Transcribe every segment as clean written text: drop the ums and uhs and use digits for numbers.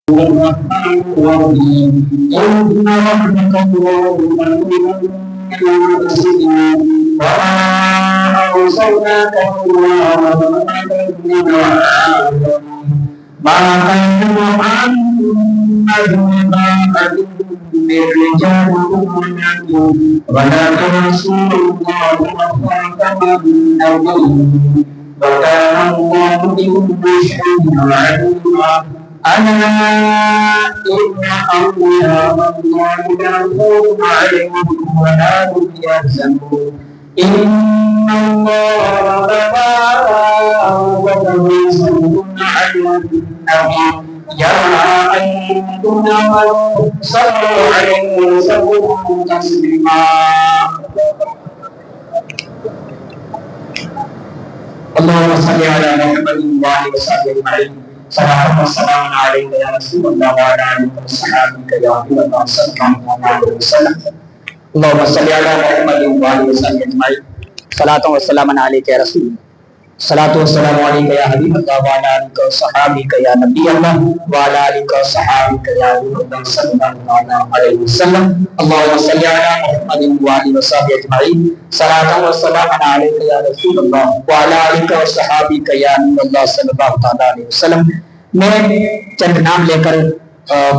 الرحمن الرحيم إن ربك هو المؤمن وما أرسلناك إلا رحمة للعالمين ما كان محمد أبا من رجالكم ولكن رسول الله وخاتم النبيين وكان الله بكل شيء عليما ألا إن أولياء الله لا خوف عليهم ولا هم يحزنون إن الله وملائكته يصلون على النبي يا أيها الذين صلوا عليه وسلموا تسليما اللهم صل على محمد وعلى وصحبه أجمعين صلاة والسلام عليك يا رسول الله وعلى آلك وصحبك يا حبيب الله صلى الله عليه وسلم اللهم صل على محمد وعلى وصحبه أجمعين صلاة والسلام عليك يا رسول الله صلاة والسلام عليك يا حبيب الله وعلى آلك وصحبك يا نبي الله وعلى آلك وصحبك يا حبيب الله صلى الله عليه وسلم اللهم صل على محمد وعلى وصحبه أجمعين صلاة والسلام عليك يا رسول الله وعلى آلك وصحبك يا نبي الله صلى الله عليه وسلم میں چند نام لے کر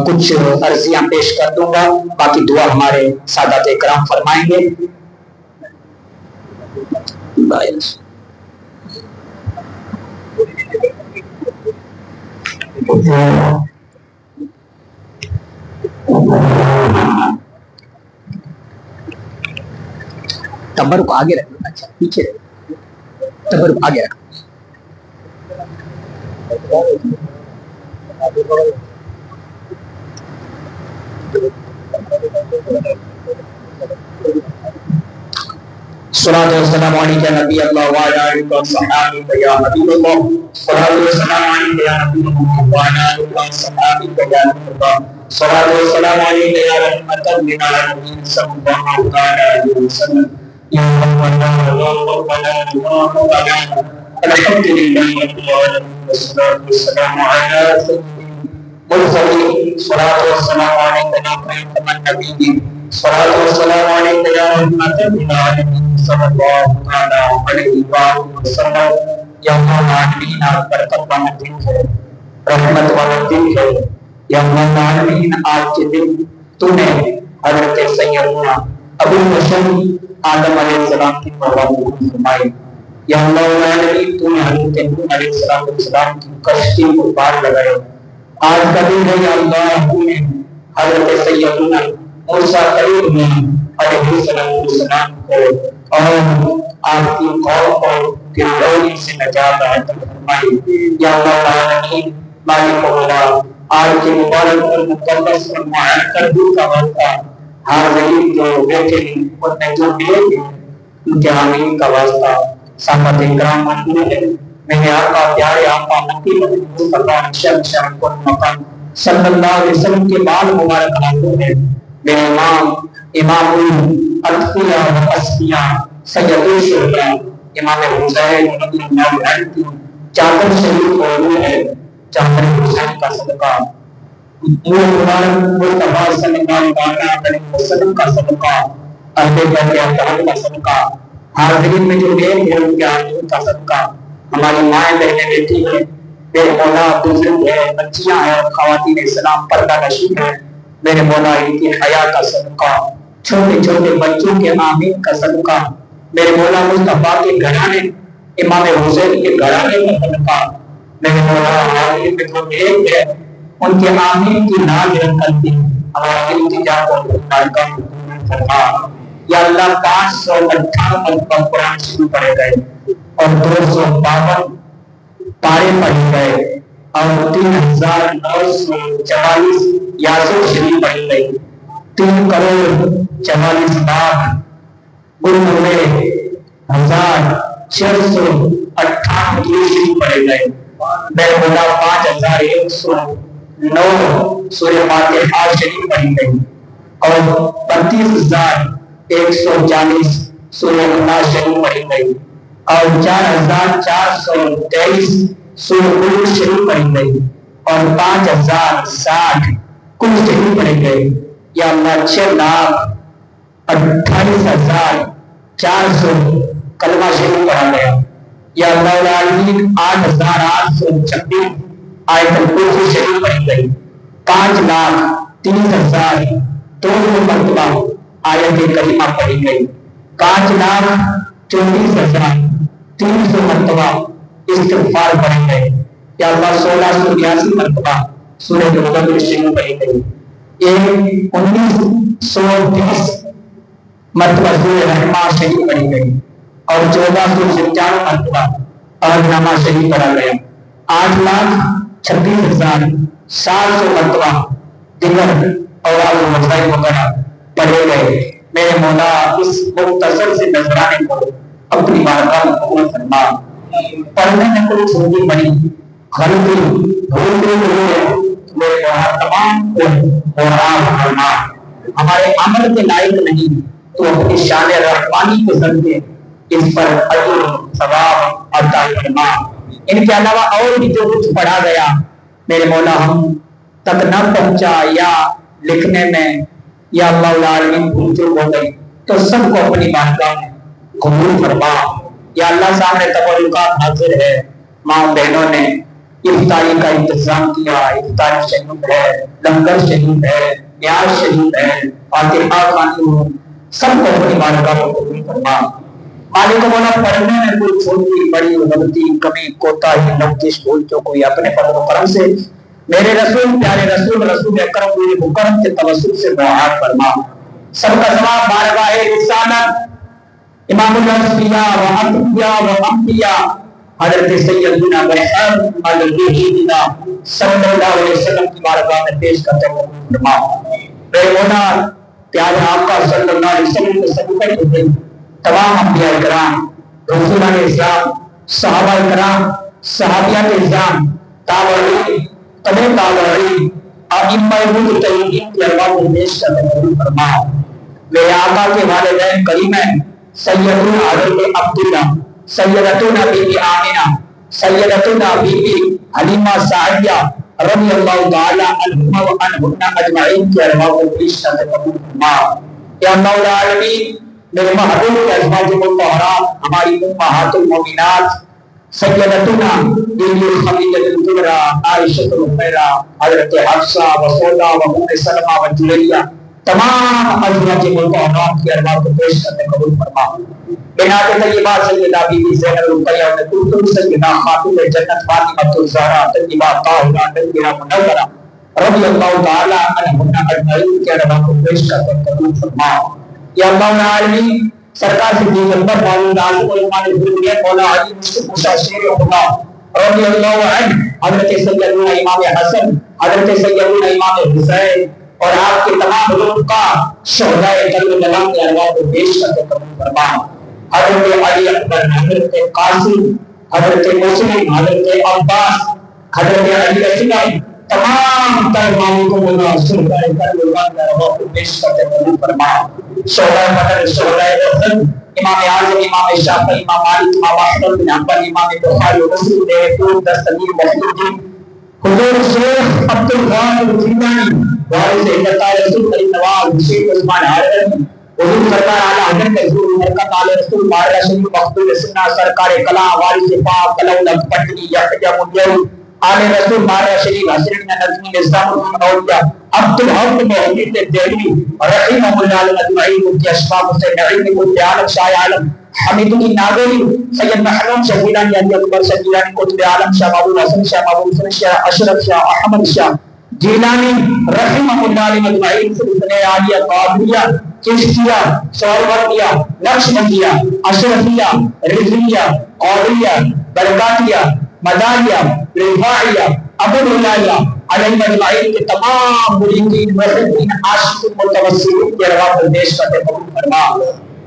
کچھ عرضیاں پیش کر دوں گا، باقی دعا ہمارے سادات اکرام فرمائیں گے۔ تبرک آگے رکھو، اچھا پیچھے تبرک آگے رکھو۔ صلاۃ والسلام علیک یا نبی اللہ وعلی آلہ وصحبہ یا حبیب اللہ صلاۃ والسلام علیک یا نبی اللہ وعلی آلہ وصحبہ یا نبی اللہ صلاۃ والسلام علیک یا رحمۃ للعالمین صلی اللہ علیہ وسلم یا الحمد للہ رب العالمین والصلاۃ والسلام علی سیدنا المرسلین صلاۃ والسلام علیک یا خاتم النبیین صلاۃ والسلام علیک یا رحمۃ للعالمین صلی اللہ علیہ وآلہ وسلم۔ یا العالمین آپ برکت والا دن ہے، رحمت والا دن ہے۔ یا العالمین آج کے دن تو نے حضرت سیدنا ابو البشر آدم علیہ السلام کی قربانی فرمائی۔ یا العالمین تو نے حضرت نوح علیہ السلام کی کشتی کو پار لگایا۔ آج کا دن ہے یا اللہ تو نے حضرت سیدنا موسیٰ کلیم علیہ السلام کو اور آپ کی قوم کو فرعون سے نجات عطا فرمائی۔ یا اللہ العالمین مالک مولا آج کے مبارک اور مقدس اور معطر دن کا واسطہ حاضرین جو بیٹھے ہیں ان میں جو بھی ان کے آمین کا واسطہ سامت اکرام منظور ہے۔ میرے آقا پیارے آقا نبی مصطفیٰ شرم کن مقام صلی اللہ علیہ وسلم کے بال مبارک حاضر ہیں۔ میرے امام الاتقیاء والاسفیاء سید الشہداء امام حسین رضی اللہ عنہ کی چادر شریف موضوع ہے۔ چادر حسین کا صدقہ، مصطفیٰ صلی اللہ علیہ وسلم کا صدقہ، اہل بیت اطہار کا صدقہ، حاضرین میں جو گئے ہیں ان کے آمین کا صدقہ، ہماری مائیں بہنیں بیٹھی ہیں، میرے مولا بزرگ ہیں، بچیاں ہیں، خواتین اسلام پردہ نشین ہیں، میرے مولا ان کی حیا کا صدقہ، چھوٹے چھوٹے بچوں کے آمین کا صدقہ، میرے مولا مصطفیٰ کے گھرانے امام حسین کے گھرانے کا صدقہ، میرے مولا حاضرین میں جو ایک ہے ان کے آمین کی ناز رکھت دی ہماری التجا کو مالکہ فرما۔ یا اللہ 558 مرتبہ قرآن شروع پڑھے گئے اور 252 پارے پڑھے گئے اور 3944 یاسین شریف پڑھی گئی، 3 کروڑ 44 لاکھ 96,658 شریف پڑھے گئے۔ میرے مولا 5109 سورہ فاتحہ شریف پڑھی گئی اور 32,140 سورہ اخلاص شریف پڑھی گئی اور 4423 سورہ ملک شریف پڑھی گئی اور 5060 کل شہید پڑے گئے. یا اللہ 6,28,400 کلمہ شریف پڑھا گیا. یا اللہ العالمین 8,826 آیت الکرسی شریف پڑھی گئی. 5,30,200 مرتبہ آیت کریمہ پڑھی گئی. 5,24,300 مرتبہ استغفار پڑھے گئے. یا اللہ 1682 مرتبہ سورہ مدثر شریف پڑھی گئی. 1920 مرتبہ سورہ رحمٰن شریف پڑھی گئی اور 1495 مرتبہ نامہ شریف پڑھا گیا. 8,26,700 مرتبہ دیگر اور وسائل وغیرہ پڑھے گئے. میرے مولا اس مختصر سے نذرانے کو اپنی بارگاہ میں قبول فرما. پڑھنے میں کوئی چھوٹی بڑی غلطی بھول ہوئے میرے مولا تمام کو فرما. ہمارے عمل کے لائق نہیں تو اپنی شان رحمانی کے ذریعے اس پر اجر ثواب عطا فرما. ان کے علاوہ اور بھی جو کچھ پڑھا گیا میرے مولا ہم تک نہ پہنچا یا لکھنے میں یا اللہ العالمین بھول چوک ہو گئی تو سب کو اپنی بارگاہ میں قبول فرما. یا اللہ سامنے تبرکات حاضر ہے. ماں بہنوں نے افطاری کا انتظام کیا. افطاری شریف ہے, لنگر شریف ہے, نیاز شریف ہے, فاتحہ خوانی ہو, سب کو اپنی بارگاہ میں قبول فرما. مالک مولا پڑھنے میں کوئی چھوٹی بڑی غلطی کمی کوتاہی لغزش بھول چوک کوئی اپنے فضل و کرم سے میرے رسول پیارے رسول اکرم میرے مکرم کے توسط سے معاف فرما. سب کا ثواب بارگاہ رسالت امام الانبیاء و انبیاء و انبیاء حضرت سیدنا محمد صلی اللہ علیہ وسلم کی بارگاہ میں پیش کرتے ہوئے فرما. میرے مولا پیارے آقا صلی اللہ علیہ وسلم کے صدقے کے دن تمام انبیاء کرام, رسولان اسلام, صحابہ کرام, صحابیات اسلام, تابعین, تبع تابعین, ائمہ مجتہدین کی ارواح کو پیش کرتے ہوئے فرما. میرے آقا کے والدین کریمین سیدنا حضرت عبداللہ, سیدتنا بی بی آمنہ, سیدتنا بی بی حلیمہ سعدیہ رضی اللہ تعالی عنہما و عنہن اجمعین کی ارواح کو پیش کرتے ہوئے فرما. یا اللہ العالمین میرے محبوب کے ازواج مطہرات ہماری امہات المؤمنات سیدتنا بی بی خدیجہ الکبریٰ, عائشہ الکبریٰ, حضرت حفصہ و سودا و ام سلمہ و جویریہ تمام ازواج مطہرات کی ارواح کو پیش کرتے قبول فرما. بنات طیبہ سیدہ بی بی زینب رقیہ ام کلثوم سیدہ خاتون جنت فاطمہ الزہرا طیبہ طاہرہ طاہرہ منورہ رضی اللہ تعالی عنہن اجمعین کی ارواح کو پیش کرتے قبول فرما. یا اللہ العالمین سرکار صدیق اکبر فاروق اعظم عثمان ذوالنورین مولا علی موسیٰ شیر خدا رضی اللہ عنہ, حضرت سیدنا امام حسن, حضرت سیدنا امام حسین اور آپ کے تمام رفقا شہداء کربلا کے ارواح کو پیش کرتے قبول فرما. حضرت علی اکبر, حضرت قاسم, حضرت مسلم, حضرت عباس, حضرت علی اصغر تمام ترمانی کو مولا شہداء کربلا کے ارواح کو پیش کرتے قبول فرما. شہداء بدر, شہداء احد, امام اعظم, امام شافعی, امام مالک, امام احمد بن حنبل, امام بخاری و مسلم, دیوبند, دستگیر, محمودین, حضور شیخ عبد الغفار الجیلانی, وارث عزت رسول کریم نواز شیخ عثمان حیدری, حضور سرکار اعلیٰ حضرت حضور برکت آل رسول مارہ شریف مقبول سنہ سرکار کلام وارث پاک کلولک پٹنی یحییٰ منیر آل رسول مارہ شریف حسین نظمی نظام الدین اولیاء عبد الحق محمد دہلوی رحمہ اللہ اجمعین, مفتی اشفاق حسین نعیمی, مفتی عالم شاہ عالم حمید الدین ناگوری, سید محروم شاہ گیلانی, علی اکبر شاہ گیلانی, قطب عالم شاہ محمود حسن شاہ, محمود حسن شاہ, اشرف شاہ, احمد شاہ گیلانی رحمہ اللہ اجمعین, سلطنہ عالیہ قادریہ, چشتیہ, سہروردیہ, نقشبندیہ, اشرفیہ, رضویہ, قادریہ, برکاتیہ, مداریہ, رفاعیہ, عبداللہیہ علیہ اجمعین کے تمام مریدین, محبین, عاشقین, متوسلین کی ارواح کو پیش کرتے قبول فرما.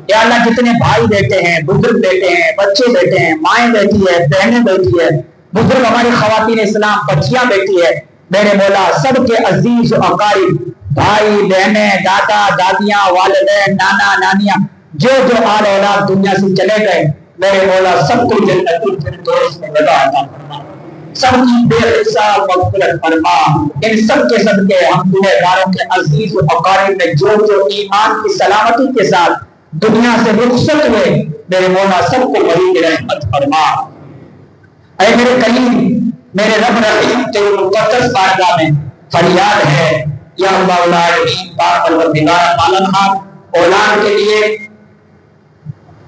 یا اللہ جتنے بھائی بیٹے ہیں, بزرگ بیٹے ہیں, بچے بیٹے ہیں, مائیں بیٹی ہے, بہنیں بیٹی ہے, بزرگ ہماری خواتین اسلام بچیاں بیٹی ہے, میرے مولا سب کے عزیز و اقارب بھائی بہنیں, دادا دادیاں, والدین, نانا نانیاں, جو آل اولاد دنیا سے چلے گئے میرے مولا سب کو جنت الفردوس میں جگہ عطا فرما. سب کی بے حساب مغفرت فرما۔ ان سب کے صدقے ہم گنہگاروں کے عزیز و اقارب میں جو ایمان کی سلامتی کے ساتھ دنیا سے رخصت ہوئے، میرے مولا سب کو بڑی رحمت فرما۔ اے میرے کریم، میرے رب رحیم تیرے مقدس بارگاہ میں فریاد ہے، یا اللہ العالمین پاک پروردگار عالمہار، اولاد کے لیے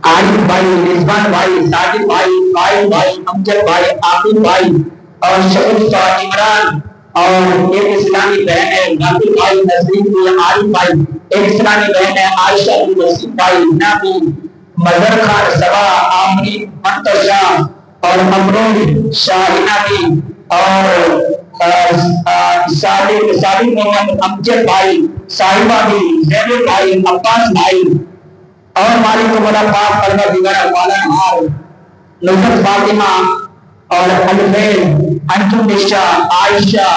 عارف بھائی، رضوان بھائی، ساجد بھائی، قائم بھائی، امجد بھائی، عاقب بھائی اور شگفتہ عمران، اور ایک اسلامی بہن ہے ناصر بھائی، نسرین بھائی، عارف بھائی، ایک اسلامی بہن ہے عائشہ بن وسیم بھائی، نبی مظہر خان سبا، آمین منتشا اور ممرون شاہینہ بھی، اور صادق محمد امجد بھائی، صاحبہ بھی، زیب بھائی، عباس بھائی، اور مالک مولا پاک پروردگار عالمہار نصرت فاطمہ اور الفیل، انجم نشا، عائشہ،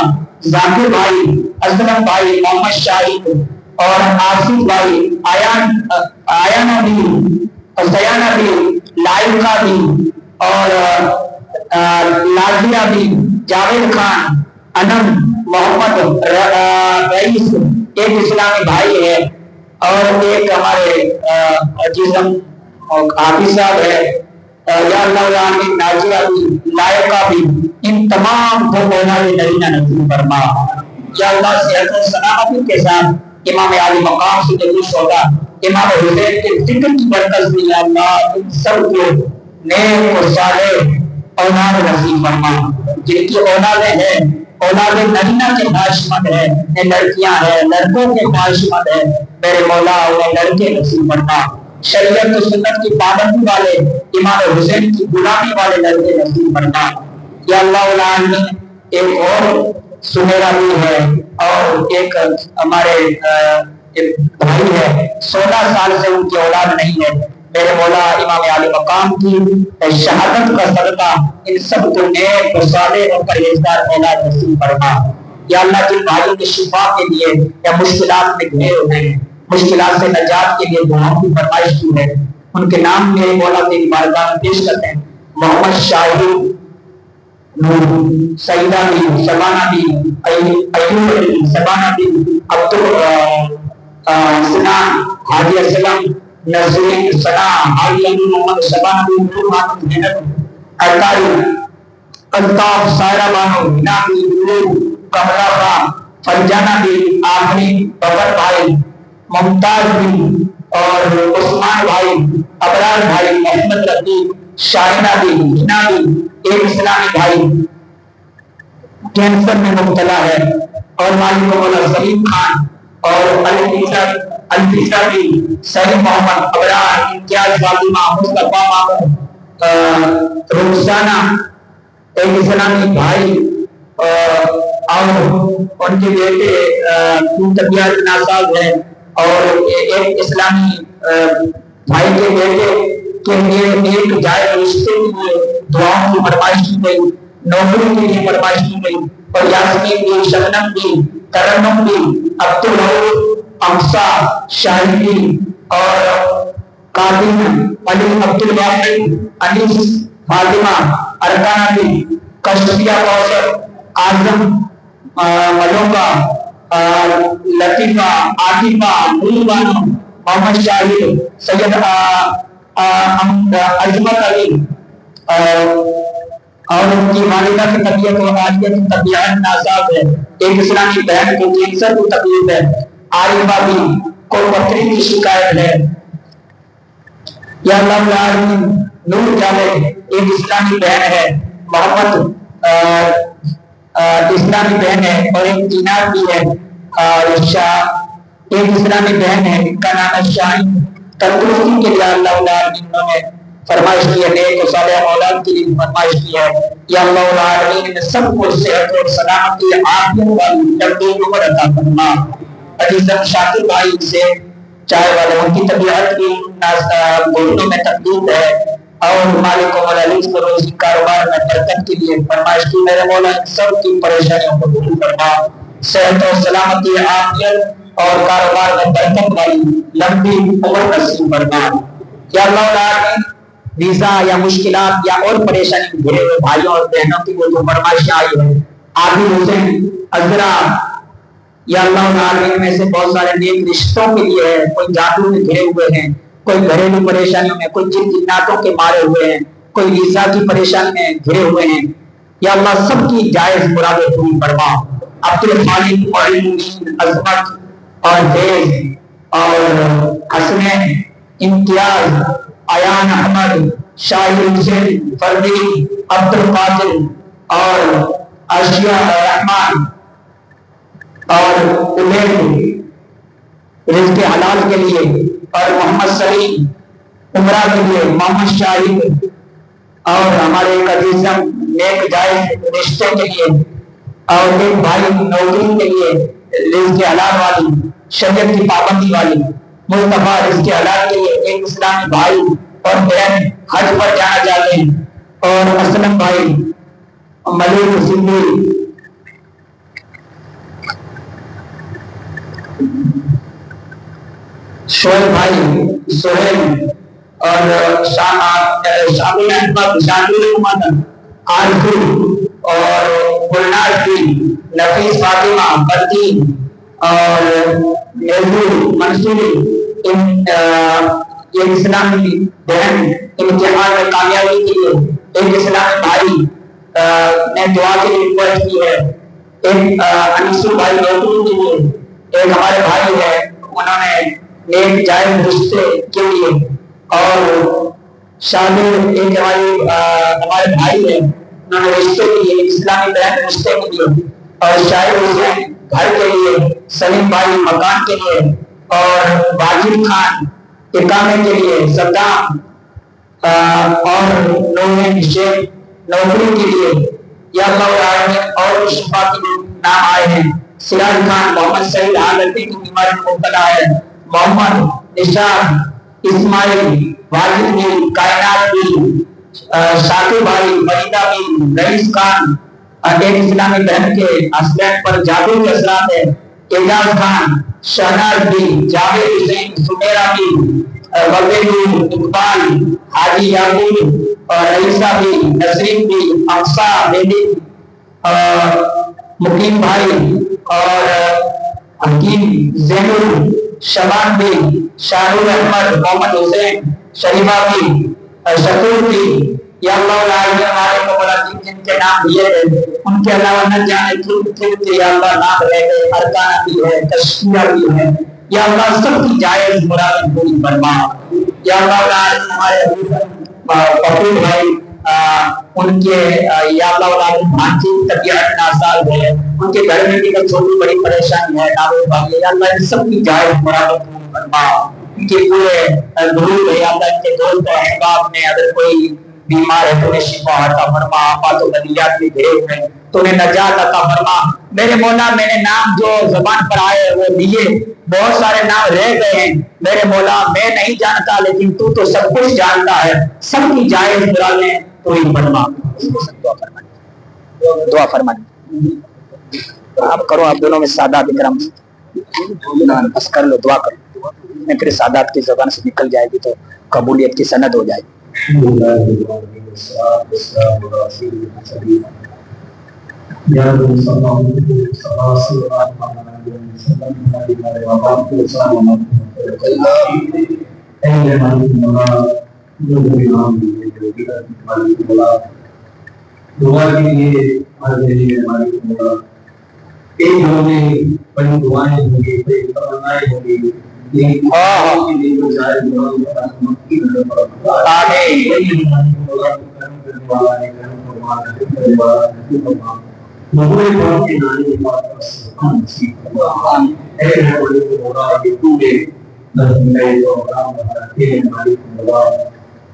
ذاکر بھائی، اسلم بھائی، محمد شاہد اور آصف بھائی، آیانہ بھی، زیانہ بھی، لائقہ بھی اور لازیہ بھی، جاوید خان، انم، محمد رئیس ایک اسلامی بھائی ہے، اور ایک ہمارے عزیزم حافظ صاحب ہے، یا اللہ العالمین ناظرہ بھی، لائقہ بھی، ان تمام کو اولاد نرینہ نصیب فرما۔ یا اللہ صحت و سلامتی کے ساتھ امام عالی مقام سے جلوس ہوگا، امام حسین کے ذکر کی برکت سے یا اللہ ان سب کو نیک و صالح اولاد نصیب فرما۔ جن کی اولادیں ہیں، اولاد نرینہ کے خواہش مند ہے، لڑکیاں ہیں، لڑکوں کے خواہش مند ہے، میرے مولا انہیں لڑکے نصیب فرما۔ شریعت و سنت کی پابندی والے، امام حسین کی غلامی والے لڑکے نصیب فرما۔ یا اللہ العالمین ایک اور سمیرا بھی ہے، اور ایک ہمارے بھائی ہے، 16 سال سے ان کی اولاد نہیں ہے، میرے مولا امام عالی مقام کی شہادت کا صدقہ ان سب کو نیک و صالح اور پرہیزگار اولاد نصیب فرما۔ یا اللہ جن بھائیوں کی شفا کے لیے یا مشکلات میں گھرے ہوئے ہیں، مشکلات سے نجات کے لیے دعاؤں کی فرمائش کی ہے، ان کے نام میرے مولا تیری بارگاہ میں پیش کرتے ہیں۔ محمد شاہد، سیدہ بھی، شبانہ بھی، ایوب بھی، شبانہ بھی، عبد سنان، حاجی اسلم، نسرین ثنا، حاجی علی محمد، شبانہ بھی، نور محمد محنت، ارکائی، الطاف، سائرہ بانو، نامی، نور، کملہ خان، فرجانہ بھی، آخری، ببر بھائی، ممتاز بھی، اور عثمان بھائی، ابرار بھائی، محمد رفیق، شاہینہ بھی، ہنا بھی، ایک اسلامی بھائی کینسر میں مبتلا ہے، اور مالک مولا سلیم خان اور الفیسہ بھی، سعید محمد، ابرار، امتیاز فاطمہ، مصطفیٰ مامون، رخسانہ ایک اسلامی بھائی، اور ان کے بیٹے کی طبیعت ناساز ہے، اور ایک اسلامی بھائی کے بیٹے کے لیے ایک جائز رشتے کے لیے دعاؤں کی فرمائش کی گئی، نوکری کے لیے فرمائش کی گئی، اور یاسمین بھی، شبنم بھی، ترنم بھی، عبدالرؤف، امسا، شاہد بھی، اور قادم، علی عبدالواحد، انیس، فاطمہ، ارکانہ بھی، کشفیہ کوثر، اعظم، ملوکہ، لطیفہ، عاطفہ، نور بانو، محمد شاہد، سید عظمت علی، اور ان کی والدہ کی طبیعت و والدہ کی طبیعت ناساز ہے، ایک اسلامی بہن کو کینسر کی تکلیف ہے، عارفہ بھی کو پتھری کی شکایت ہے، یا اللہ العالمین نور جاوید ایک اسلامی بہن ہے، محمد اسلامی بہن ہے، اور ایک دینار بھی ہے، ایک اسلامی بہن ہے، ان کا نام ہے شاہین، تندرستی کے لیے اللہ العالمین نے فرمائش کی ہے، نیک و صالح اولاد کے لیے فرمائش کی ہے، یا اللہ العالمین نے سب کو صحت اور سلامتی عافیت والی لمبی عمر عطا فرما۔ عزیزم شاکر بھائی سے چائے والے، ان کی طبیعت کی گھٹنوں میں تکلیف ہے، اور مالک و مولا رزق روزی کاروبار میں برکت کے لیے فرمائش کی، میرے مولا سب کی پریشانیوں کو دور فرما، صحت و سلامتی عافیت اور کاروبار میں برکت والی لمبی عمر نصیب فرما۔ یا اللہ العالمین ویزا یا مشکلات یا اور پریشانی گھرے ہوئے بھائیوں اور بہنوں کی وہ جو فرمائش آئی ہے عادل حسین عذرا یا اللہ العالمین میں سے بہت سارے نیک رشتوں کے لیے ہے، کوئی جادو میں گھرے ہوئے ہیں، کوئی گھریلو پریشانیوں میں، کوئی جن جناتوں کے مارے ہوئے ہیں، کوئی ویزا کی پریشانی میں گھرے ہوئے ہیں، یا اللہ سب کی جائز مرادیں پوری فرما۔ عبد الخالق اور عظمت اور فیض اور حسنین امتیاز ایان احمد شاہد حسین فردی عبد القادر اور اشیاء رحمان اور رزق حلال کے لیے اور محمد سلیم عمرہ کے لیے محمد شاہد اور ہمارے ایک عزیزم نیک جائز رشتے کے لیے اور ایک بھائی نوکری کے لیے رزق حلال والی شریعت کی پابندی والی مصطفیٰ رزق حلال کے لیے ایک اسلامی بھائی اور بہن حج پر جانا چاہتے ہیں اور اسلم بھائی ملک زندگی شعیب بھائی سہیل اور شامل احمد شامل احمد عارفی اور گلنار کی نفیس فاطمہ بدی اور منصوری ایک اسلامی بہن امتحان میں کامیابی کے لیے ایک اسلامی بھائی نے دعا کے لیے ریکویسٹ کی ہے، ایک انیسو بھائی نوکری کے لیے، ایک ہمارے بھائی ہے انہوں نے ایک جائز رشتے کے لیے اور شامل ایک ہمارے بھائی ہے انہوں نے رشتے کے لیے اسلامی بہن رشتے کے لیے اور شاہد حسین گھر کے لیے، سلیم بھائی مکان کے لیے اور واجد خان اقامے کے لیے، صدام اور نوین شیخ نوکری کے لیے، یا اللہ العالمین اور شفا کے نام آئے ہیں، سراج خان محمد سعید حالتی کی بیماری میں مبتلا ہے، محمد نشاد اسماعیل واجد بھی کائنات بھی شاکر بھائی مریدہ بھی رئیس خان ایک اسلامی بہن کے اسلحے پر جادو کے اثرات ہے، اعجاز خان شہناز بھی جاوید حسین سمیرہ بھی وبیلو اقبال حاجی یعقوب اور عیسیٰ بھی نسرین بھی افسا بیدی مقیم بھائی اور حکیم زینل شبان بھی شاہر احمد محمد حسین شریفہ بھی شکور بھی، یا اللہ العالمین ہمارے مولا جن کے نام دیے ہیں ان کے علاوہ نہ جانے کن یا اللہ نام رہ گئے، ارکان بھی ہے، تشکیہ بھی ہے، یا اللہ سب کی جائز مرادیں پوری فرما۔ یا اللہ العالمین ہمارے فقیر بھائی ان کے یا اللہ العالمین بھانجی طبیعت ناساز ہے، ان کے گھر میں بھی کوئی چھوٹی بڑی پریشانی ہے، ناوے باقی یا اللہ ان سب کی جائز مرادیں پوری فرما۔ ان کے پورے ضرور ہے یا اللہ ان کے دوست و احباب میں اگر کوئی بیمار ہے تو انہیں شفا عطا فرما، آفات و بلیات میں گھرے ہوئے تو انہیں نجات عطا فرما۔ میرے مولا میرے نام جو زبان پر آئے وہ لیے، بہت سارے نام رہ گئے ہیں میرے مولا، میں نہیں جانتا لیکن تو سب کچھ جانتا ہے، سب کی جائز مرادیں پوری فرما۔ دعا فرما آپ کرو، آپ دونوں میں سادات اکرام بس کر لو، دعا کرو، میں پھر سادات کی زبان سے نکل جائے گی تو قبولیت کی سند ہو جائے گی۔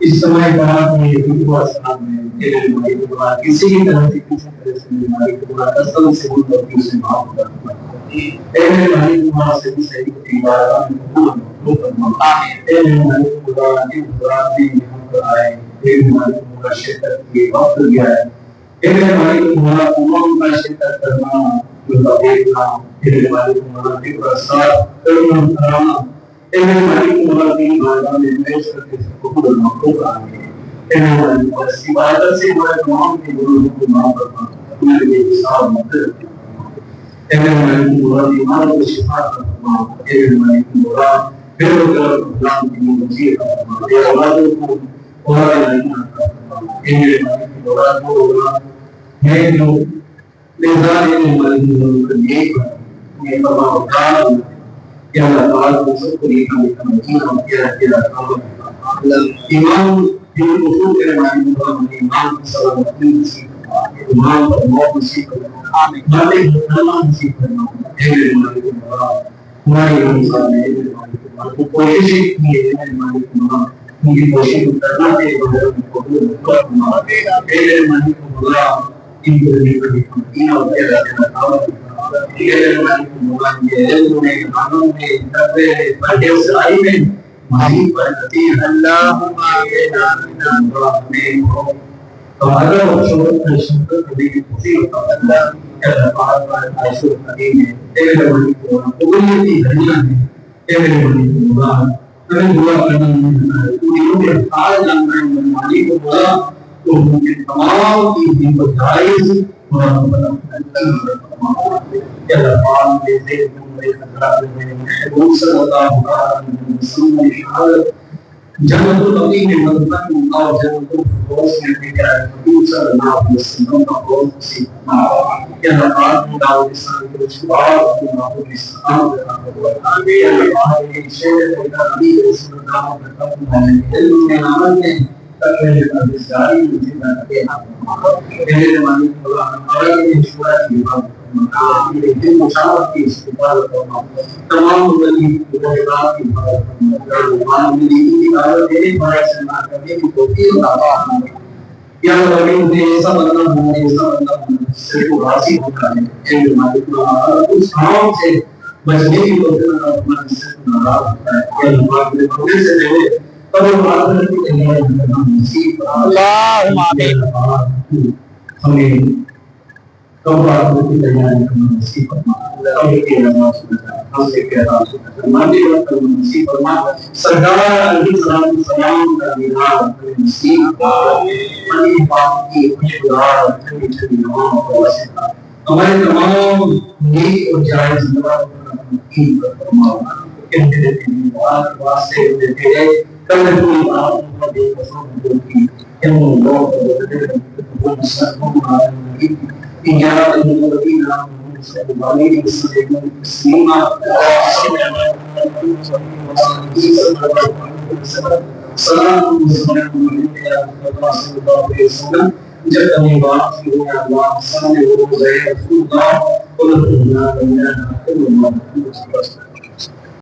اس سمے برات میں کسی بھی طرح سے معاف کرنا، اے میرے مالک خدا سے بھی صحیح کی بات اے میرے مالک خدا کی برات میں ہم پر آئے، اے میرے مالک خدا شرکت کی وقت گیا ہے، اے میرے مالک خدا امم کا شرکت کرنا ان کا دیکھنا، اے میرے مالک خدا کی برسات کرنا، اے میرے مالک خدا کی بارگاہ میں پیش کر کے سب کو خود مخلوق آئے، عبادت سے ہمارے تمام کے گناہوں کو معاف کرنا ہمارے لیے حساب مغفرت ہے۔ اے میرے مالک مولا بیماروں کو شفا عطا فرما، اے میرے مالک مولا پھر وہ طرف اسلام کی نصیحت عطا فرما، اے اولادوں کو اولاد علیہ عطا فرما، اے میرے مالک مولا وہ اولاد ہے جو نظام مالک مولا کا نیک ہے، یہ فرما بردار یا اللہ تعالیٰ کو سب کو نیک کا مدینہ اور تیرا کام امام دین اصول کے مالک مولا امام کی سلامتی نصیب فرما، امام پر موت نصیب فرما، مالک اللہ نصیب فرما، اے میرے مالک مولا ہماری رمضان میں اے میرے مالک مولا کو کوشش کی ہے، اے میرے مالک مولا ان کی کوشش کو کرنا دے بغیر قبول فرما، اے میرے مالک مولا ان کو نیک مدینہ اور تیرا کام میرے مالک مولا کے علم میں عمل میں تقوی میں پردے سرائی میں مزید برکتی اللہم آمین آمین آمین ہمارا شکر شکر کبھی توفیق اللہ کے دربار پر عاشق قدیم ہے، اے میرے مالک مولا قبولیتی دنیا ہے، اے میرے مالک مولا ہمیں دعا کرنا ہے پوری کے حال جاننا ہے میرے مالک مولا تو ان کے تمام کی دن کو جائز اور یا اللہ کے ذکر میں حضرات میں محبوب صلی اللہ علیہ وسلم نے شہادت جنت النبی میں مدد اور جنت الفردوس میں بھیجا ہے حضور صلی اللہ علیہ وسلم کا قول نصیب فرما یا اللہ دعوت اسلام کے شعار کو معبود اسلام کا آمین یا اللہ کے شہر کا نبی رسول اللہ کا علم میں عمل میں تقوی کا جاری زندہ رکھے میرے مالک مولا ہمارے لیے شکر کی بات میرے دل مشاورت کی استقبال کرنا تمام ولی مجاہدات کی حفاظت کرنا میری عبادت دینے بڑے سننا کرنے کی توفیق عطا فرما یا ربی مجھے ایسا بندہ ہوں ایسا بندہ ہوں جس سے تو راضی ہوتا ہے اے مالک مولا اس کام سے بچنے کی توفیق عطا فرما جس سے تو ناراض ہوتا ہے یا اللہ کے بندے سے پہلے اللہم آمین ہمیں کبرات کی تیاری کرنا نصیب فرما ہمیں کے نماز ہم سے کے راز ماندی وقت نصیب فرما سرکار علیہ السلام کا دیدار نصیب فرما منی پاک کی خوشگوار ٹھنڈی ٹھنڈی ہواؤں کا واسطہ ہمارے تمام نیک اور جائز نواز یقین فرما کہ میرے واسطے تیرے کل کوئی آپ کو دے قسم کی ان لوگوں کو وہ سروں عالمین یا الذین آمنوا صلوا علیہ وسلم تسلیما سلام وسلم جب ہمیں بات کی ہے اللہ سامنے وہ رسول اللہ